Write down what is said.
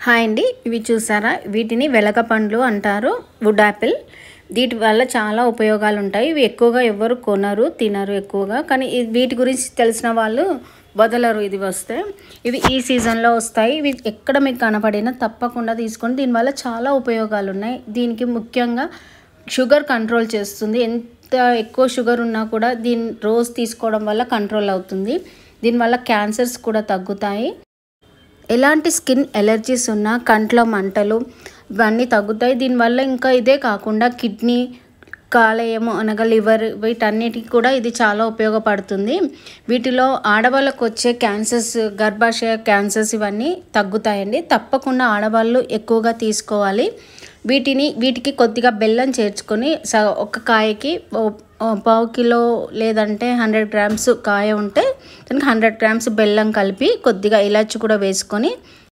Hi అండి, ఇవి చూసారా? వీటిని వెలగ పండ్లు అంటారు, వుడ్ యాపిల్. వీటి వల్ల చాలా ఉపయోగాలు ఉంటాయి. ఇవి ఎక్కువగా ఎవరు కొనరు, తినరు ఎక్కువగా. కానీ వీటి గురించి తెలిసిన వాళ్ళు వదలరు. ఇది వస్తే ఇవి ఈ సీజన్లో వస్తాయి. ఇవి ఎక్కడ మీకు కనపడినా తప్పకుండా తీసుకోండి. దీనివల్ల చాలా ఉపయోగాలు ఉన్నాయి. దీనికి ముఖ్యంగా షుగర్ కంట్రోల్ చేస్తుంది. ఎంత ఎక్కువ షుగర్ ఉన్నా కూడా దీన్ని రోజు తీసుకోవడం వల్ల కంట్రోల్ అవుతుంది. దీనివల్ల క్యాన్సర్స్ కూడా తగ్గుతాయి. ఎలాంటి స్కిన్ ఎలర్జీస్ ఉన్నా, కంట్లో మంటలు ఇవన్నీ తగ్గుతాయి దీనివల్ల. ఇంకా ఇదే కాకుండా కిడ్నీ, కాలేయము అనగా లివర్, వీటన్నిటికి కూడా ఇది చాలా ఉపయోగపడుతుంది. వీటిలో ఆడవాళ్ళకు వచ్చే క్యాన్సర్స్, గర్భాశయ క్యాన్సర్స్ ఇవన్నీ తగ్గుతాయండి. తప్పకుండా ఆడవాళ్ళు ఎక్కువగా తీసుకోవాలి. వీటికి కొద్దిగా బెల్లం చేర్చుకొని ఒక కాయకి పావు కిలో లేదంటే 100 గ్రామ్స్ కాయ ఉంటే దానికి 100 గ్రామ్స్ బెల్లం కలిపి కొద్దిగా ఇలాచి కూడా వేసుకొని